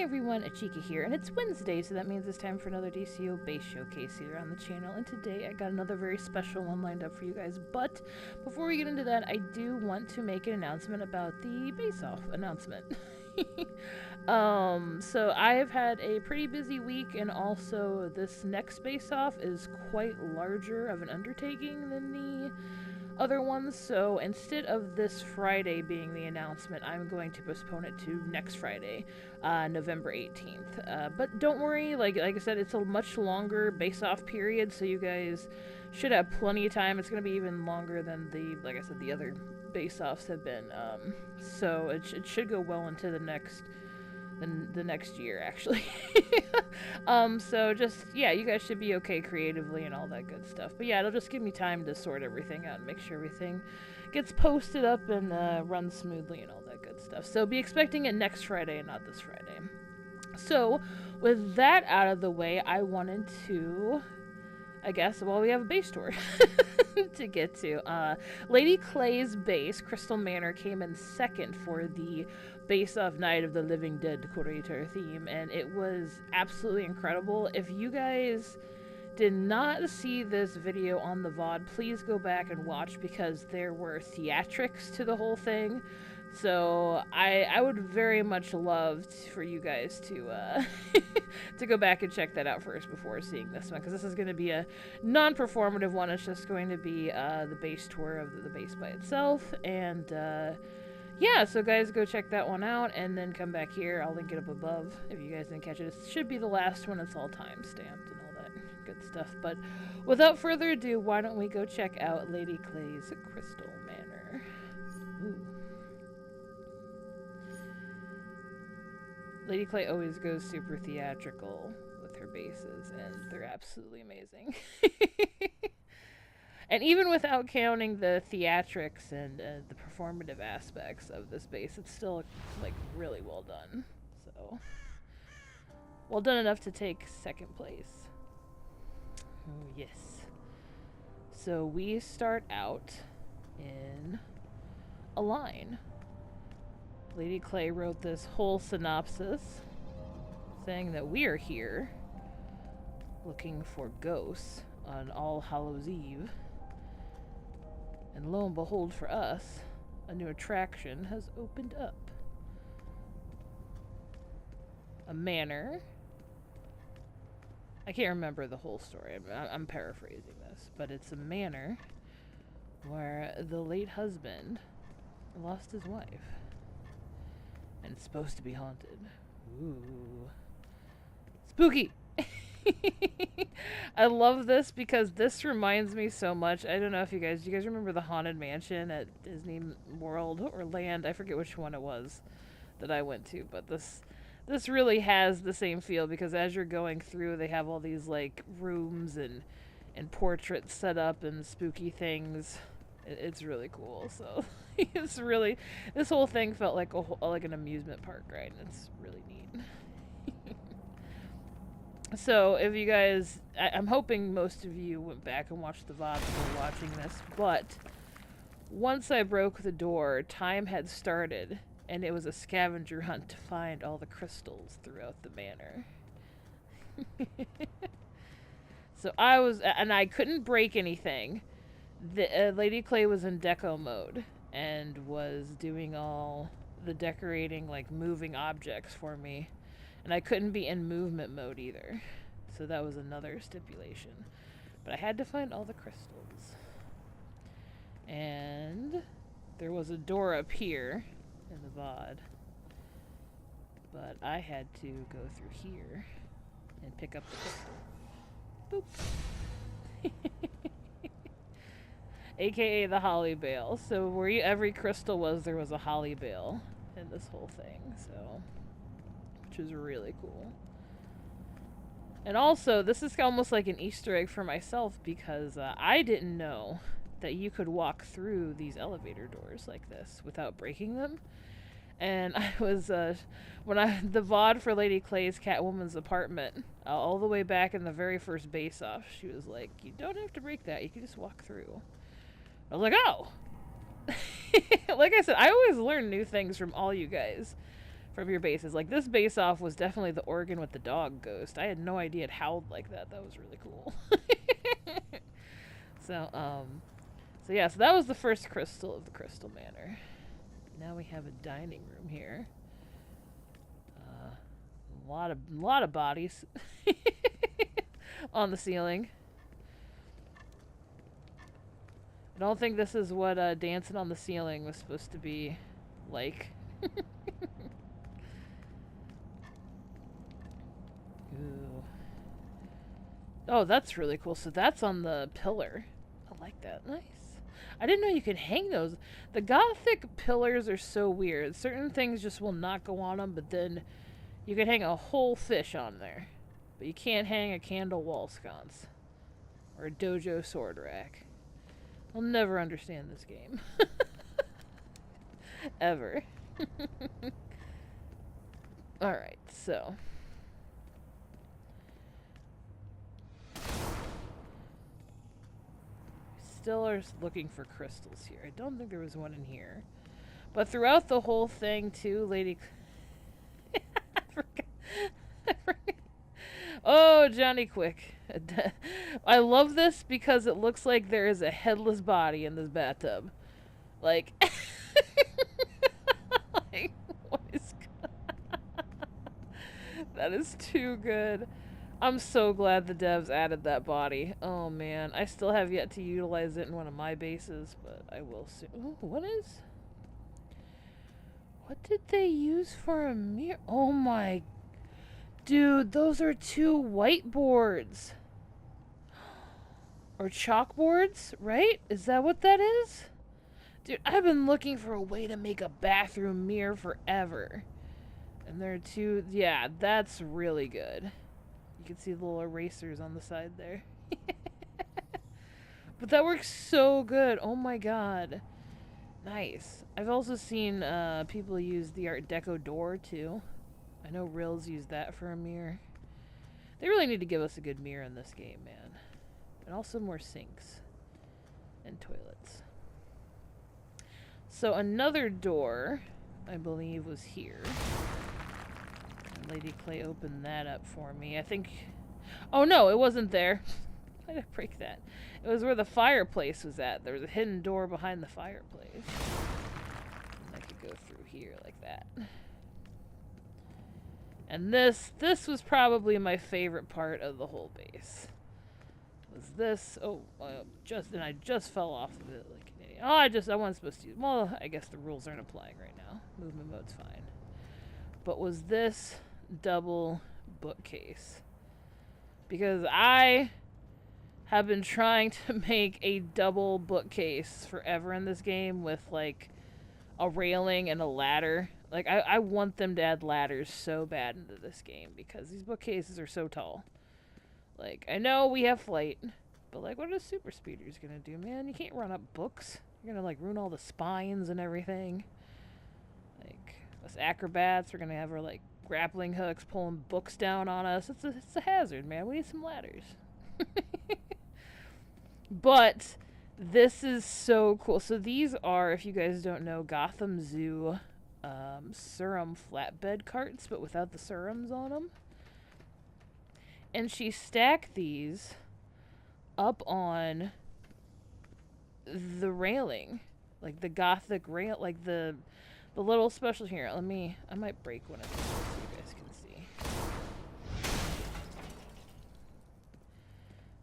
everyone, Achikah here, and it's Wednesday, so that means it's time for another DCUO base showcase here on the channel, and today I got another very special one lined up for you guys, but before we get into that, I do want to make an announcement about the base-off announcement. So I have had a pretty busy week, and also this next base-off is quite larger of an undertaking than the other ones, so instead of this Friday being the announcement, I'm going to postpone it to next Friday, November 18th. But don't worry, like I said, it's a much longer base-off period, so you guys should have plenty of time. It's going to be even longer than like I said, the other base-offs have been, so it should go well into the next year, actually. So just, yeah, you guys should be okay creatively and all that good stuff. But yeah, it'll just give me time to sort everything out and make sure everything gets posted up and runs smoothly and all that good stuff. So be expecting it next Friday and not this Friday. So with that out of the way, I wanted to, I guess, well, we have a base tour to get to. Lady Clay's base, Crystal Manor, came in second for the Base of Night of the Living Dead curator theme, and it was absolutely incredible. If you guys did not see this video on the VOD, please go back and watch, because there were theatrics to the whole thing. So I would very much love for you guys to to go back and check that out first before seeing this one, because this is going to be a non-performative one. It's just going to be the base tour of the base by itself, and yeah, so guys, go check that one out, and then come back here. I'll link it up above if you guys didn't catch it. It should be the last one. It's all time-stamped and all that good stuff. But without further ado, why don't we go check out Lady Clay's Crystal Manor. Ooh. Lady Clay always goes super theatrical with her bases, and they're absolutely amazing. And even without counting the theatrics and the performative aspects of this base, it's still, like, really well done. So, well done enough to take second place. Oh, yes. So we start out in a line. Lady Clay wrote this whole synopsis saying that we are here looking for ghosts on All Hallows Eve. And lo and behold, for us, a new attraction has opened up. A manor. I can't remember the whole story. I'm paraphrasing this, but it's a manor where the late husband lost his wife. And it's supposed to be haunted. Ooh. Spooky! I love this because this reminds me so much. I don't know if do you guys remember the Haunted Mansion at Disney World or Land? I forget which one it was that I went to, but this really has the same feel, because as you're going through, they have all these like rooms and portraits set up and spooky things. It's really cool. So it's really, this whole thing felt like like an amusement park ride, and it's really neat. So, if you guys, I'm hoping most of you went back and watched the VOD before watching this, but once I broke the door, time had started, and it was a scavenger hunt to find all the crystals throughout the manor. So I couldn't break anything. Lady Clay was in deco mode, and was doing all the decorating, like moving objects for me. And I couldn't be in movement mode either. So that was another stipulation. But I had to find all the crystals. And there was a door up here in the VOD. But I had to go through here and pick up the crystal. Boop. AKA the holly bale. So where every crystal was, there was a holly bale in this whole thing. So, which is really cool. And also, this is almost like an Easter egg for myself, because I didn't know that you could walk through these elevator doors like this without breaking them. And I was, the VOD for Lady Clay's Catwoman's apartment, all the way back in the very first base-off, she was like, you don't have to break that, you can just walk through. I was like, oh! Like I said, I always learn new things from all you guys. from your bases. Like, this base off was definitely the organ with the dog ghost. I had no idea it howled like that. That was really cool. So yeah, so that was the first crystal of the Crystal Manor. Now we have a dining room here. A lot of bodies on the ceiling. I don't think this is what dancing on the ceiling was supposed to be like. Ooh. Oh, that's really cool. So that's on the pillar. I like that. Nice. I didn't know you could hang those. The Gothic pillars are so weird. Certain things just will not go on them, but then you can hang a whole fish on there. But you can't hang a candle wall sconce. Or a dojo sword rack. I'll never understand this game. Ever. Alright, so. Still are looking for crystals here. I don't think there was one in here. But throughout the whole thing, too, Lady... I forgot. Oh, Johnny Quick. I love this because it looks like there is a headless body in this bathtub. Like... like, what is... That is too good. I'm so glad the devs added that body. Oh man, I still have yet to utilize it in one of my bases, but I will soon. Ooh, what did they use for a mirror? Oh my... Dude, those are 2 whiteboards. Or chalkboards, right? Is that what that is? Dude, I've been looking for a way to make a bathroom mirror forever. And there are 2... Yeah, that's really good. You can see the little erasers on the side there. But that works so good. Oh my god. Nice. I've also seen people use the Art Deco door, too. I know Rills used that for a mirror. They really need to give us a good mirror in this game, man. And also more sinks. And toilets. So another door, I believe, was here. And Lady Clay opened that up for me. I think... Oh no, it wasn't there. Why did I break that? It was where the fireplace was at. There was a hidden door behind the fireplace. And I could go through here like that. And this was probably my favorite part of the whole base. Was this? Oh, I just fell off of it like an idiot. Oh, I wasn't supposed to use. Well, I guess the rules aren't applying right now. Movement mode's fine. But was this double bookcase? Because I have been trying to make a double bookcase forever in this game with like a railing and a ladder. Like, I want them to add ladders so bad into this game because these bookcases are so tall. Like, I know we have flight, but like, what are the super speeders gonna do, man? You can't run up books. You're gonna like ruin all the spines and everything. Like, us acrobats, we're gonna have our like grappling hooks pulling books down on us. It's a hazard, man. We need some ladders. But this is so cool. So these are, if you guys don't know, Gotham Zoo serum flatbed carts, but without the serums on them. And she stacked these up on the railing, like the Gothic rail, like the little special here. I might break one of these so you guys can see.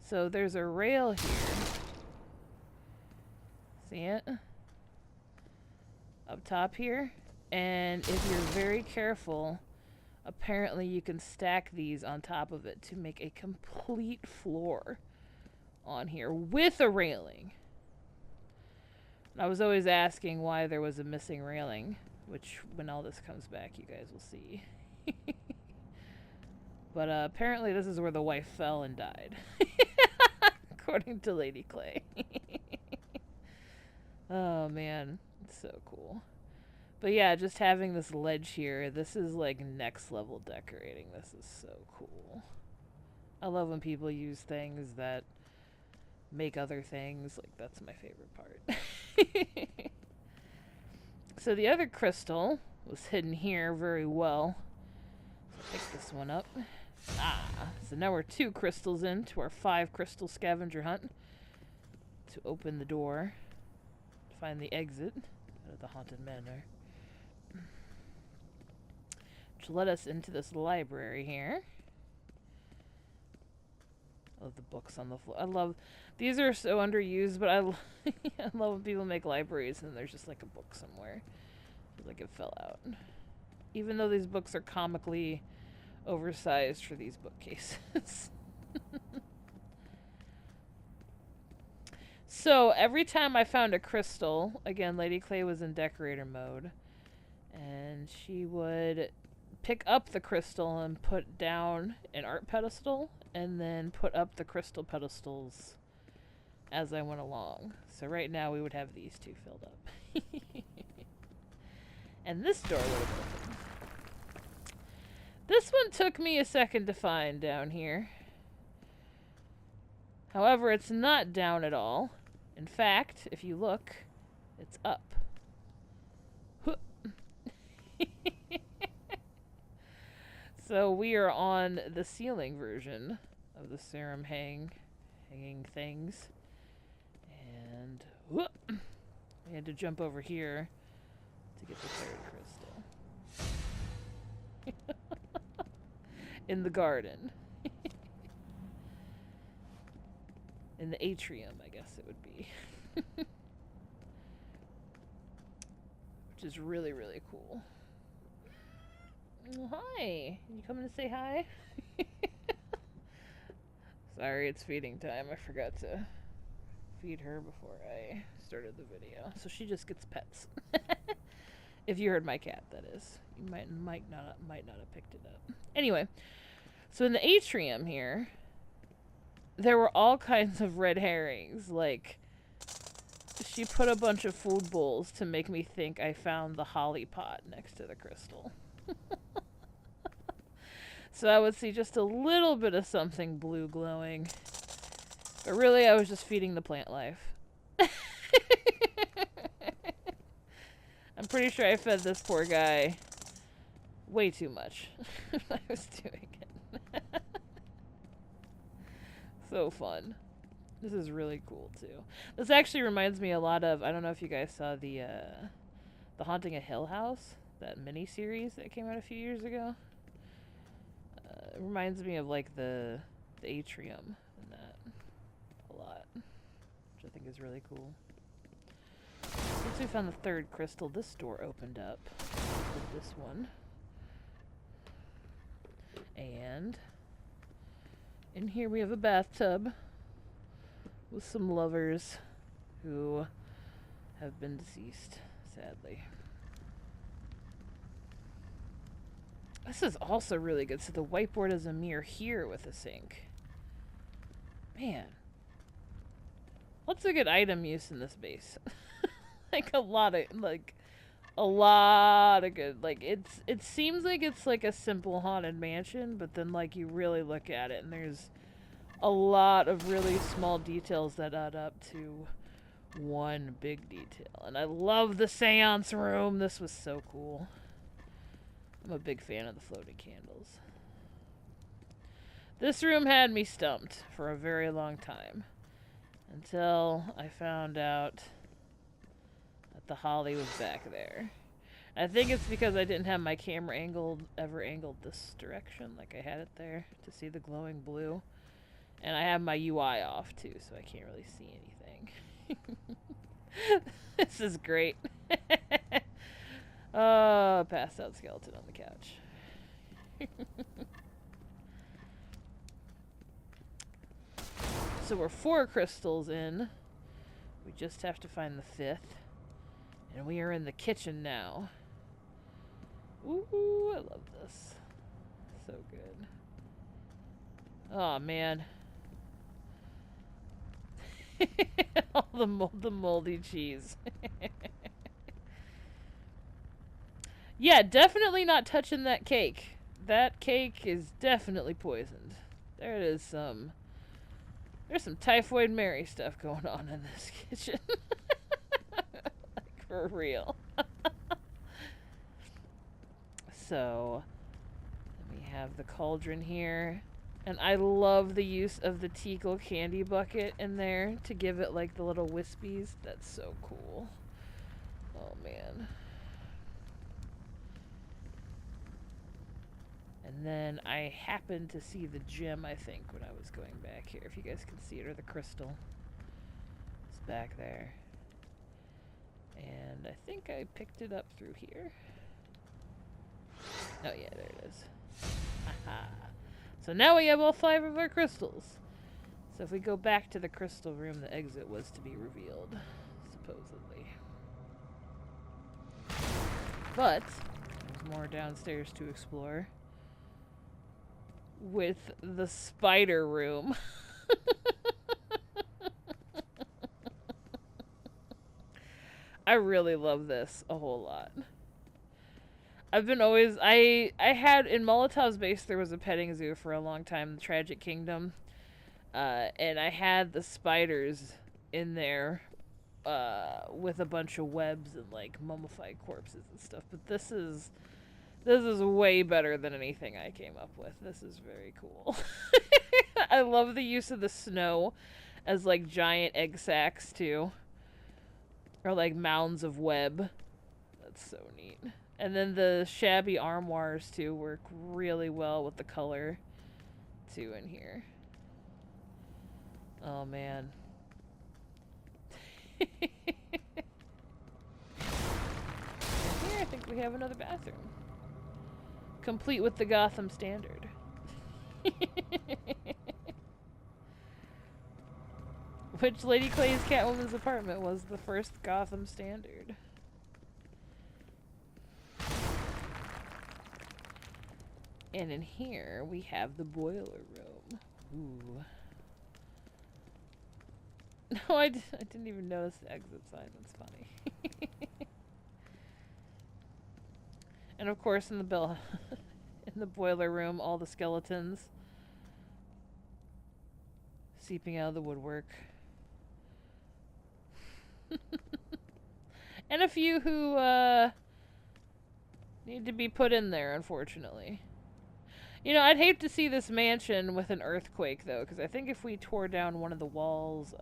So there's a rail here. See it? Up top here. And if you're very careful, apparently you can stack these on top of it to make a complete floor on here with a railing. And I was always asking why there was a missing railing, which when all this comes back you guys will see. But apparently this is where the wife fell and died. According to Lady Clay. Oh man, it's so cool. But yeah, just having this ledge here, this is like next level decorating. This is so cool. I love when people use things that make other things. Like, that's my favorite part. So the other crystal was hidden here very well. So pick this one up. So now we're 2 crystals into our 5 crystal scavenger hunt to open the door, find the exit out of the haunted manor, which led us into this library here. I love the books on the floor. I love these are so underused, but I love when people make libraries and there's just like a book somewhere. Feels like it fell out. Even though these books are comically oversized for these bookcases. So every time I found a crystal, again, Lady Clay was in decorator mode, and she would pick up the crystal and put down an art pedestal, and then put up the crystal pedestals as I went along. So right now we would have these 2 filled up. And this door would have opened. This one took me a second to find down here. However, it's not down at all. In fact, if you look, it's up. So we are on the ceiling version of the serum hanging things. And we had to jump over here to get the 3rd crystal. In the garden. In the atrium, I guess it would be. Which is really, really cool. Oh, hi. You coming to say hi? Sorry, it's feeding time. I forgot to feed her before I started the video. So she just gets pets. If you heard my cat, that is. You might not have picked it up. Anyway, so in the atrium here, there were all kinds of red herrings. Like, she put a bunch of food bowls to make me think I found the holly pot next to the crystal. So I would see just a little bit of something blue glowing. But really, I was just feeding the plant life. I'm pretty sure I fed this poor guy way too much when I was doing it. So fun. This is really cool, too. This actually reminds me a lot of, I don't know if you guys saw the Haunting of Hill House, that mini-series that came out a few years ago. It reminds me of, like, the atrium in that a lot, which I think is really cool. Once we found the 3rd crystal, this door opened up with this one. And in here we have a bathtub with some lovers who have been deceased, sadly. This is also really good. So the whiteboard is a mirror here with a sink. Man. Lots of good item use in this base. Like a lot of good, like, it seems like it's like a simple haunted mansion, but then like you really look at it and there's a lot of really small details that add up to one big detail. And I love the seance room. This was so cool. I'm a big fan of the floating candles. This room had me stumped for a very long time. Until I found out that the holly was back there. I think it's because I didn't have my camera ever angled this direction like I had it there to see the glowing blue. And I have my UI off too, so I can't really see anything. This is great. Passed out skeleton on the couch. So we're 4 crystals in. We just have to find the 5th. And we are in the kitchen now. Ooh, I love this. So good. Oh, man. All the moldy cheese. Yeah, definitely not touching that cake. That cake is definitely poisoned. There's some Typhoid Mary stuff going on in this kitchen. Like, for real. So, then we have the cauldron here. And I love the use of the Teakle candy bucket in there to give it like the little wispies. That's so cool. Oh man. And then I happened to see the gem, I think, when I was going back here. If you guys can see it, or the crystal. It's back there. And I think I picked it up through here. Oh yeah, there it is. Aha. So now we have all 5 of our crystals. So if we go back to the crystal room, the exit was to be revealed, supposedly. But there's more downstairs to explore. With the spider room. I really love this a whole lot. I've been always... I had... In Molotov's base, there was a petting zoo for a long time, the Tragic Kingdom. And I had the spiders in there with a bunch of webs and, like, mummified corpses and stuff. But this is way better than anything I came up with. This is very cool. I love the use of the snow as, like, giant egg sacs, too. Or, like, mounds of web. That's so neat. And then the shabby armoires, too, work really well with the color, too, in here. Oh, man. And here, I think we have another bathroom. Complete with the Gotham standard. Which Lady Clay's Catwoman's apartment was the first Gotham standard. And in here, we have the boiler room. Ooh. No, I didn't even notice the exit sign. That's funny. And of course, in the boiler room, all the skeletons seeping out of the woodwork. And a few who need to be put in there, unfortunately. You know, I'd hate to see this mansion with an earthquake, though, because I think if we tore down one of the walls,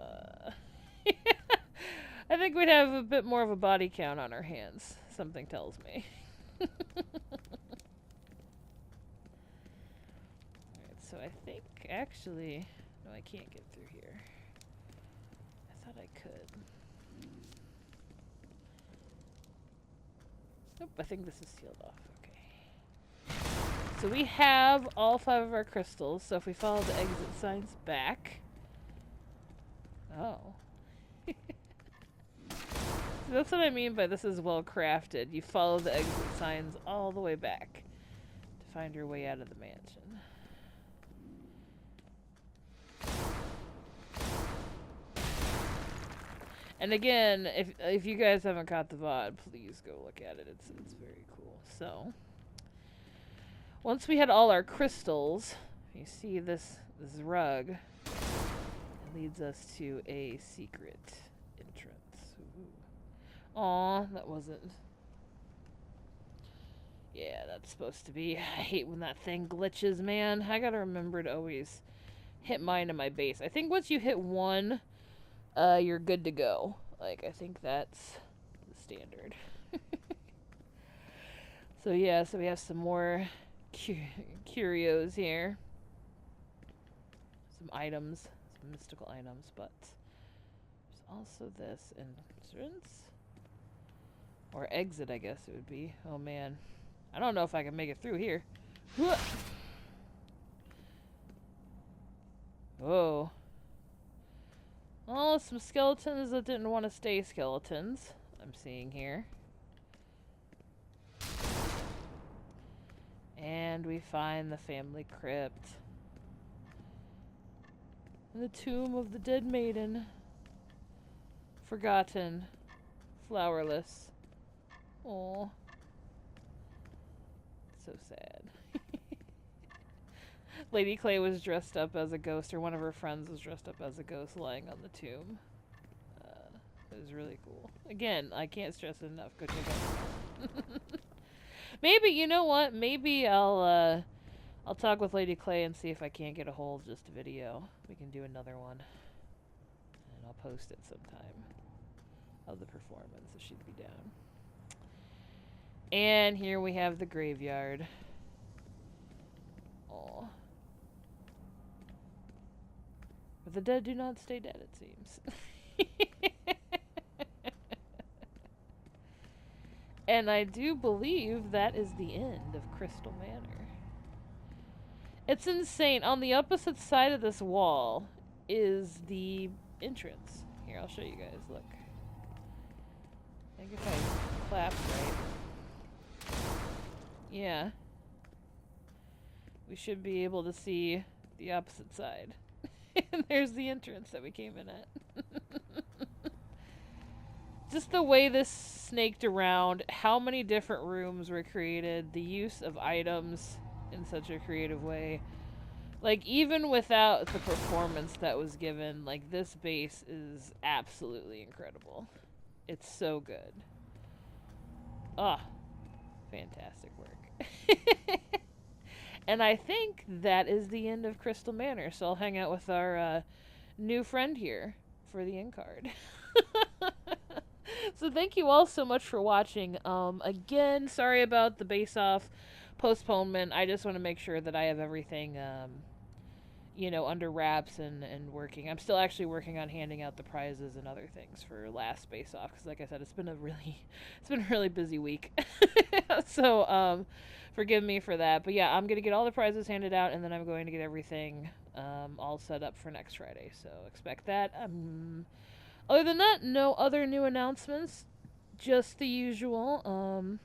I think we'd have a bit more of a body count on our hands, something tells me. Alright, so I think, actually... No, I can't get through here. I thought I could. Nope, I think this is sealed off. Okay. So we have all 5 of our crystals, so if we follow the exit signs back... Oh. That's what I mean by this is well crafted. You follow the exit signs all the way back to find your way out of the mansion. And again, if you guys haven't caught the VOD, please go look at it. It's very cool. So, once we had all our crystals, you see this rug. It leads us to a secret entrance. Ooh. Aw, that wasn't... Yeah, that's supposed to be... I hate when that thing glitches, man. I gotta remember to always hit mine in my base. I think once you hit one, you're good to go. Like, I think that's the standard. So yeah, so we have some more curios here. Some items. Some mystical items, but... There's also this entrance. Or exit, I guess it would be. Oh man. I don't know if I can make it through here. Whoa. Oh, some skeletons that didn't want to stay skeletons. I'm seeing here. And we find the family crypt. And the tomb of the dead maiden. Forgotten. Flowerless. Aww. So sad. Lady Clay was dressed up as a ghost, or one of her friends was dressed up as a ghost lying on the tomb. It was really cool. Again, I can't stress it enough. Go check it out. Maybe, you know what? Maybe I'll talk with Lady Clay and see if I can't get a hold of just a video. We can do another one. And I'll post it sometime of the performance if she'd be down. And here we have the graveyard. Oh. But the dead do not stay dead, it seems. And I do believe that is the end of Crystal Manor. It's insane. On the opposite side of this wall is the entrance. Here, I'll show you guys. Look. I think if I clap right. Yeah. We should be able to see the opposite side. And there's the entrance that we came in at. Just the way this snaked around, how many different rooms were created, the use of items in such a creative way. Like, even without the performance that was given, like, this base is absolutely incredible. It's so good. Ah, fantastic work. And I think that is the end of Crystal Manor, so I'll hang out with our new friend here for the end card. So thank you all so much for watching. Again, sorry about the base-off postponement. I just want to make sure that I have everything, you know, under wraps and working. I'm still actually working on handing out the prizes and other things for last base-off, because like I said, it's been a really busy week. So, forgive me for that. But yeah, I'm going to get all the prizes handed out, and then I'm going to get everything all set up for next Friday. So expect that. Other than that, no other new announcements. Just the usual.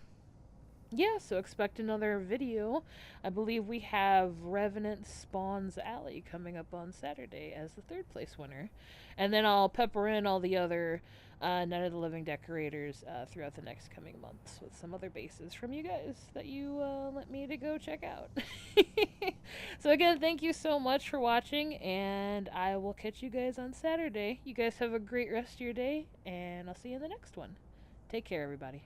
Yeah, so expect another video. I believe we have Revenant Spawns Alley coming up on Saturday as the third place winner. And then I'll pepper in all the other Night of the Living decorators throughout the next coming months with some other bases from you guys that you let me to go check out. So again, thank you so much for watching, and I will catch you guys on Saturday. You guys have a great rest of your day, and I'll see you in the next one. Take care, everybody.